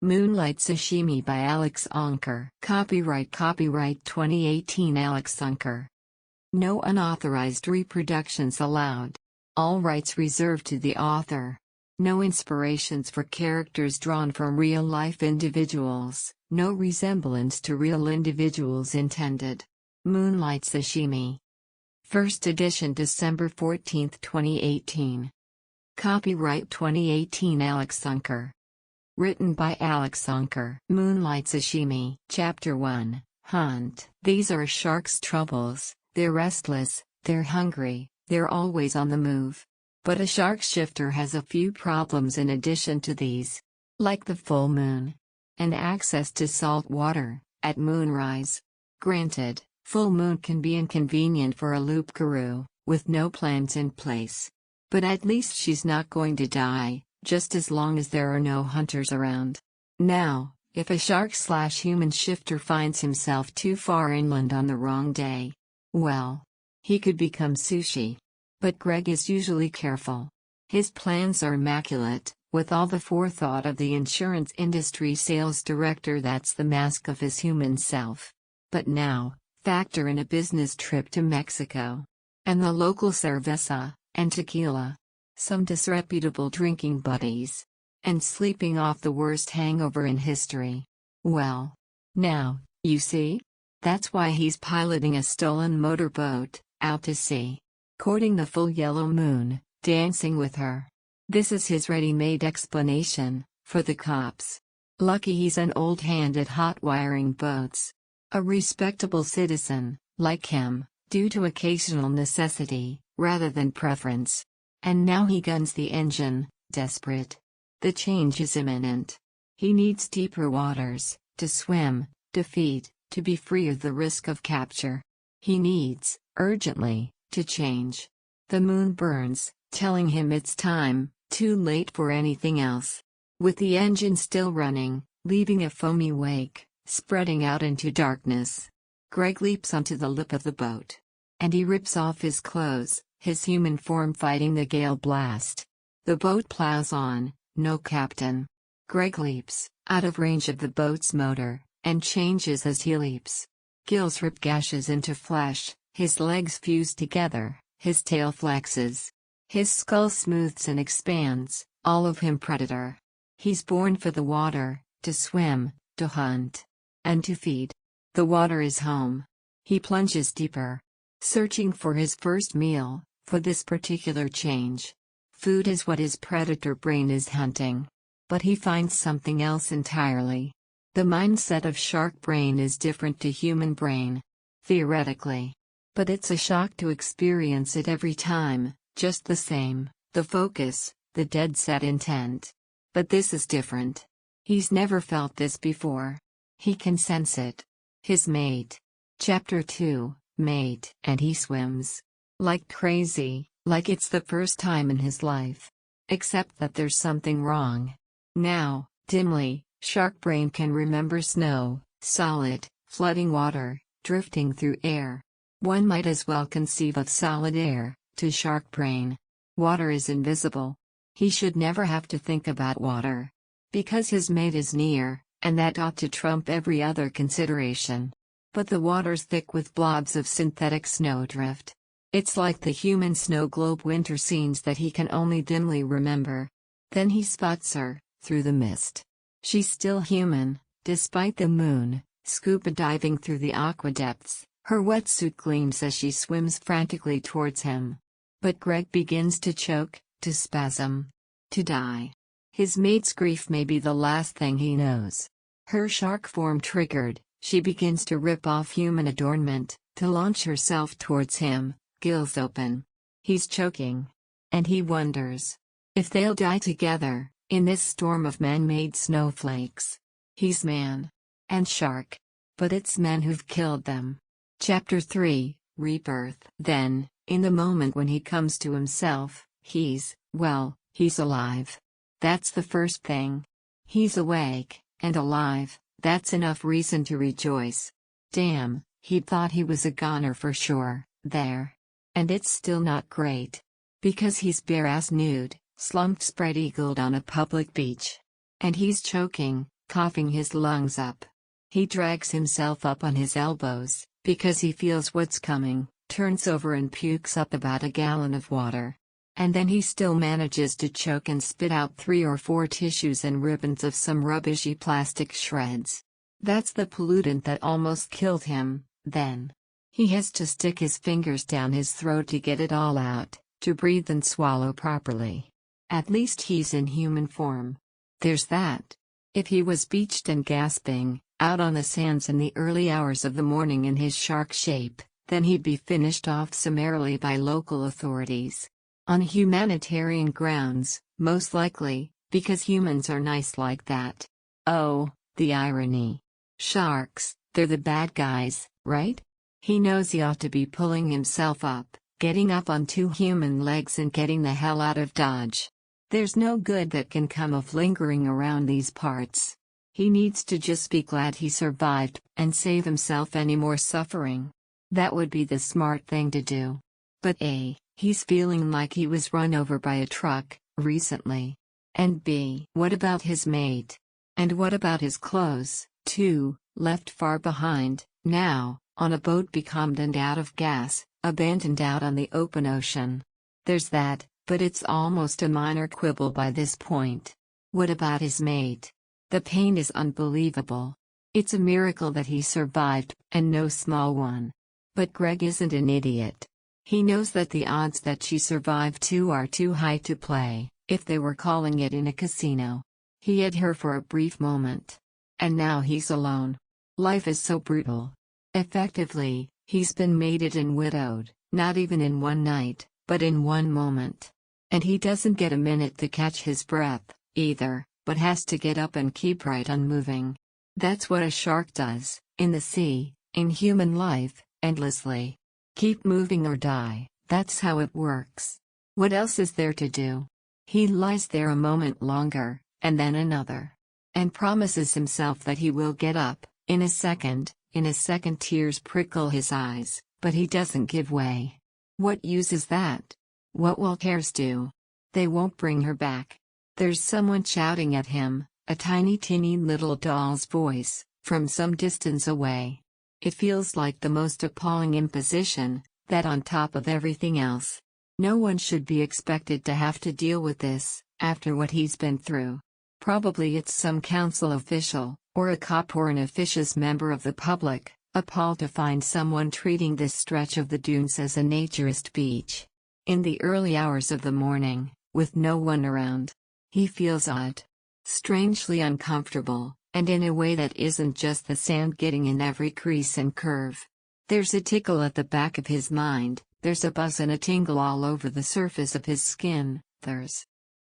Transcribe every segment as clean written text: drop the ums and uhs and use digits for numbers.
Moonlight Sashimi by Alex Ankarr. Copyright 2018 Alex Ankarr. No unauthorized reproductions allowed. All rights reserved to the author. No inspirations for characters drawn from real-life individuals, no resemblance to real individuals intended. Moonlight Sashimi. First edition December 14, 2018. Copyright 2018 Alex Ankarr. Written by Alex Ankarr. Moonlight Sashimi. Chapter 1, Hunt. These are sharks' troubles. They're restless, they're hungry, they're always on the move. But a shark shifter has a few problems in addition to these. Like the full moon. And access to salt water, at moonrise. Granted, full moon can be inconvenient for a loop guru, with no plans in place. But at least she's not going to die, just as long as there are no hunters around. Now, if a shark/human shifter finds himself too far inland on the wrong day, well, he could become sushi. But Greg is usually careful. His plans are immaculate, with all the forethought of the insurance industry sales director that's the mask of his human self. But now, factor in a business trip to Mexico. And the local cerveza, and tequila. Some disreputable drinking buddies. And sleeping off the worst hangover in history. Well. Now, you see? That's why he's piloting a stolen motorboat, out to sea. Courting the full yellow moon, dancing with her. This is his ready-made explanation, for the cops. Lucky he's an old hand at hot-wiring boats. A respectable citizen, like him, due to occasional necessity, rather than preference. And now he guns the engine, desperate. The change is imminent. He needs deeper waters, to swim, to feed, to be free of the risk of capture. He needs, urgently, to change. The moon burns, telling him it's time, too late for anything else. With the engine still running, leaving a foamy wake, spreading out into darkness. Greg leaps onto the lip of the boat. And he rips off his clothes, his human form fighting the gale blast. The boat plows on, no captain. Greg leaps, out of range of the boat's motor, and changes as he leaps. Gills rip gashes into flesh, his legs fuse together, his tail flexes. His skull smooths and expands, all of him predator. He's born for the water, to swim, to hunt. And to feed. The water is home. He plunges deeper. Searching for his first meal, for this particular change. Food is what his predator brain is hunting. But he finds something else entirely. The mindset of shark brain is different to human brain. Theoretically. But it's a shock to experience it every time, just the same, the focus, the dead-set intent. But this is different. He's never felt this before. He can sense it. His mate. Chapter 2, Mate. And he swims. Like crazy, like it's the first time in his life. Except that there's something wrong. Now, dimly, shark brain can remember snow, solid, flooding water, drifting through air. One might as well conceive of solid air, to shark brain. Water is invisible. He should never have to think about water. Because his mate is near, and that ought to trump every other consideration. But the water's thick with blobs of synthetic snowdrift. It's like the human snow globe winter scenes that he can only dimly remember. Then he spots her, through the mist. She's still human, despite the moon, scuba diving through the aqua depths. Her wetsuit gleams as she swims frantically towards him. But Greg begins to choke, to spasm. To die. His mate's grief may be the last thing he knows. Her shark form triggered, she begins to rip off human adornment, to launch herself towards him, gills open. He's choking. And he wonders if they'll die together, in this storm of man-made snowflakes. He's man. And shark. But it's men who've killed them. Chapter 3, Rebirth. Then, in the moment when he comes to himself, he's alive. That's the first thing. He's awake, and alive, that's enough reason to rejoice. Damn, he'd thought he was a goner for sure, there. And it's still not great. Because he's bare-ass nude, slumped spread-eagled on a public beach. And he's choking, coughing his lungs up. He drags himself up on his elbows, because he feels what's coming, turns over and pukes up about a gallon of water. And then he still manages to choke and spit out 3 or 4 tissues and ribbons of some rubbishy plastic shreds. That's the pollutant that almost killed him. Then he has to stick his fingers down his throat to get it all out, to breathe and swallow properly. At least he's in human form. There's that. If he was beached and gasping, out on the sands in the early hours of the morning in his shark shape, then he'd be finished off summarily by local authorities. On humanitarian grounds, most likely, because humans are nice like that. Oh, the irony. Sharks, they're the bad guys, right? He knows he ought to be pulling himself up, getting up on 2 human legs and getting the hell out of Dodge. There's no good that can come of lingering around these parts. He needs to just be glad he survived, and save himself any more suffering. That would be the smart thing to do. But A, he's feeling like he was run over by a truck, recently. And B, what about his mate? And what about his clothes, too, left far behind, now, on a boat becalmed and out of gas, abandoned out on the open ocean? There's that, but it's almost a minor quibble by this point. What about his mate? The pain is unbelievable. It's a miracle that he survived, and no small one. But Greg isn't an idiot. He knows that the odds that she survived too are too high to play, if they were calling it in a casino. He had her for a brief moment. And now he's alone. Life is so brutal. Effectively, he's been mated and widowed, not even in one night, but in one moment. And he doesn't get a minute to catch his breath, either, but has to get up and keep right on moving. That's what a shark does, in the sea, in human life, endlessly. Keep moving or die, that's how it works. What else is there to do? He lies there a moment longer, and then another. And promises himself that he will get up, in a second. Tears prickle his eyes, but he doesn't give way. What use is that? What will cares do? They won't bring her back. There's someone shouting at him, a tiny little doll's voice, from some distance away. It feels like the most appalling imposition, that on top of everything else. No one should be expected to have to deal with this, after what he's been through. Probably it's some council official, or a cop or an officious member of the public, appalled to find someone treating this stretch of the dunes as a naturist beach. In the early hours of the morning, with no one around, he feels odd. Strangely uncomfortable, and in a way that isn't just the sand getting in every crease and curve. There's a tickle at the back of his mind, there's a buzz and a tingle all over the surface of his skin,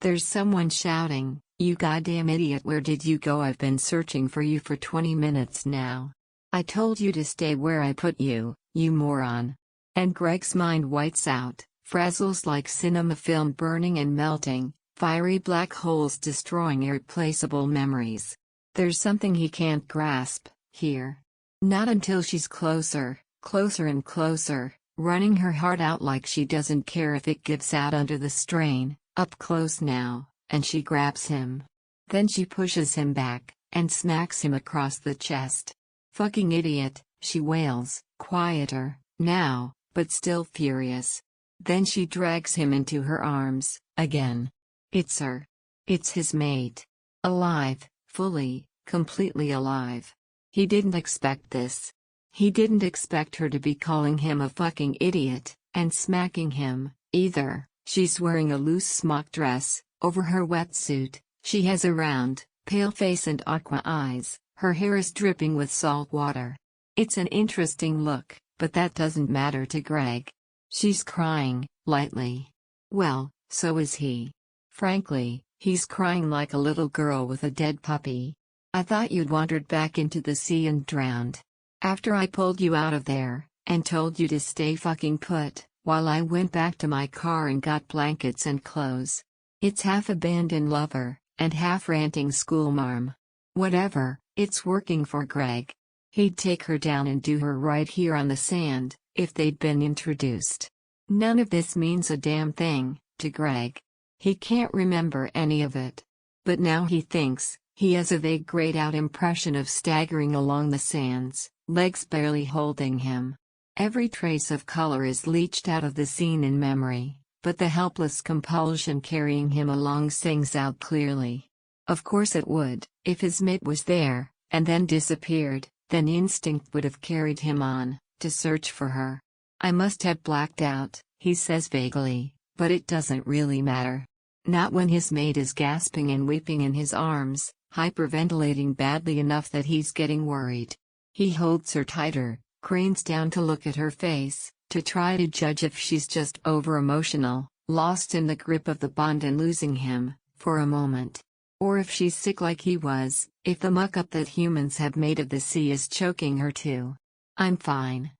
there's someone shouting, "You goddamn idiot, where did you go? I've been searching for you for 20 minutes now. I told you to stay where I put you, you moron." And Greg's mind whites out, frazzles like cinema film burning and melting, fiery black holes destroying irreplaceable memories. There's something he can't grasp, here. Not until she's closer, closer and closer, running her heart out like she doesn't care if it gives out under the strain, up close now, and she grabs him. Then she pushes him back, and smacks him across the chest. "Fucking idiot," she wails, quieter, now, but still furious. Then she drags him into her arms, again. It's her. It's his mate. Alive, fully, completely alive. He didn't expect this. He didn't expect her to be calling him a fucking idiot, and smacking him, either. She's wearing a loose smock dress, over her wetsuit. She has a round, pale face and aqua eyes, her hair is dripping with salt water. It's an interesting look, but that doesn't matter to Greg. She's crying, lightly. Well, so is he. Frankly, he's crying like a little girl with a dead puppy. "I thought you'd wandered back into the sea and drowned. After I pulled you out of there, and told you to stay fucking put, while I went back to my car and got blankets and clothes." It's half abandoned lover, and half ranting schoolmarm. Whatever, it's working for Greg. He'd take her down and do her right here on the sand, if they'd been introduced. None of this means a damn thing, to Greg. He can't remember any of it. But now he thinks, He has a vague grayed-out impression of staggering along the sands, legs barely holding him. Every trace of color is leached out of the scene in memory, but the helpless compulsion carrying him along sings out clearly. Of course it would, if his mate was there, and then disappeared, then instinct would have carried him on, to search for her. I must have blacked out, he says vaguely, but it doesn't really matter. Not when his mate is gasping and weeping in his arms, hyperventilating badly enough that he's getting worried. He holds her tighter, cranes down to look at her face, to try to judge if she's just over-emotional, lost in the grip of the bond and losing him, for a moment. Or if she's sick like he was, if the muck-up that humans have made of the sea is choking her too. I'm fine,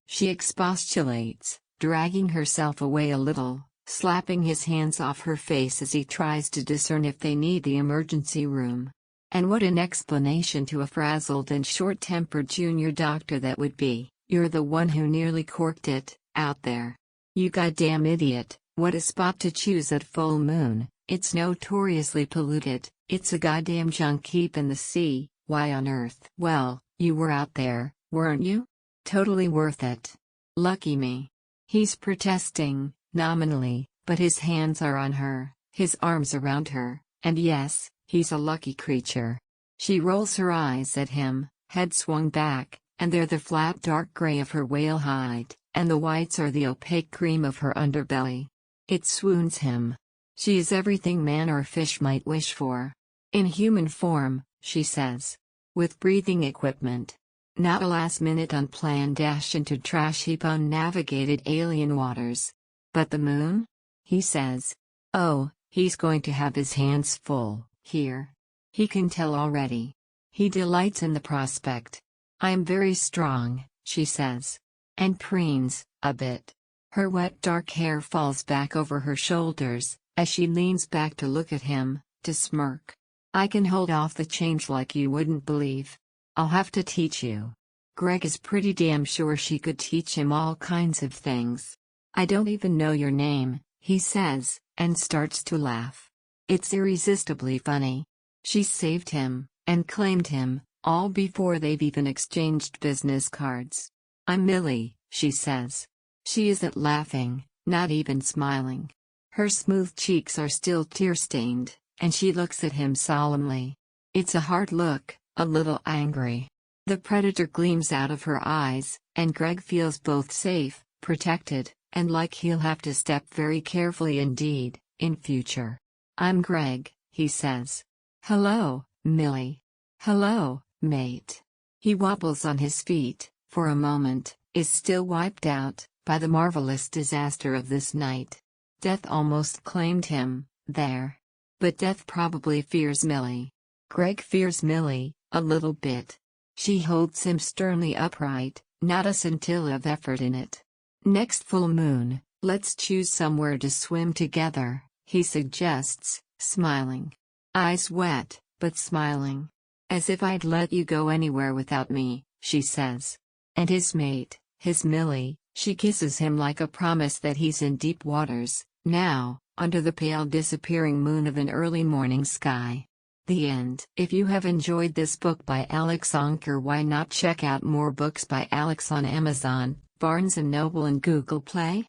she expostulates, dragging herself away a little, slapping his hands off her face as he tries to discern if they need the emergency room. And what an explanation to a frazzled and short-tempered junior doctor that would be. You're the one who nearly corked it, out there. You goddamn idiot, what a spot to choose at full moon, it's notoriously polluted, it's a goddamn junk heap in the sea, why on earth? Well, you were out there, weren't you? Totally worth it. Lucky me. He's protesting, nominally, but his hands are on her, his arms around her, and yes, he's a lucky creature. She rolls her eyes at him, head swung back, and they're the flat dark gray of her whale hide, and the whites are the opaque cream of her underbelly. It swoons him. She is everything man or fish might wish for. In human form, she says. With breathing equipment. Not a last-minute unplanned dash into trash heap unnavigated alien waters. But the moon? He says. Oh, he's going to have his hands full, here. He can tell already. He delights in the prospect. I'm very strong, she says. And preens, a bit. Her wet dark hair falls back over her shoulders, as she leans back to look at him, to smirk. I can hold off the change like you wouldn't believe. I'll have to teach you. Greg is pretty damn sure she could teach him all kinds of things. I don't even know your name, he says, and starts to laugh. It's irresistibly funny. She's saved him, and claimed him, all before they've even exchanged business cards. I'm Millie, she says. She isn't laughing, not even smiling. Her smooth cheeks are still tear-stained, and she looks at him solemnly. It's a hard look, a little angry. The predator gleams out of her eyes, and Greg feels both safe, protected, and like he'll have to step very carefully indeed, in future. I'm Greg, he says. Hello, Millie. Hello, mate. He wobbles on his feet, for a moment, is still wiped out, by the marvelous disaster of this night. Death almost claimed him, there. But death probably fears Millie. Greg fears Millie, a little bit. She holds him sternly upright, not a scintilla of effort in it. Next full moon, let's choose somewhere to swim together, he suggests, smiling. Eyes wet, but smiling. As if I'd let you go anywhere without me, she says. And his mate, his Millie, she kisses him like a promise that he's in deep waters, now, under the pale disappearing moon of an early morning sky. The end. If you have enjoyed this book by Alex Ankarr, why not check out more books by Alex on Amazon, Barnes & Noble and Google Play?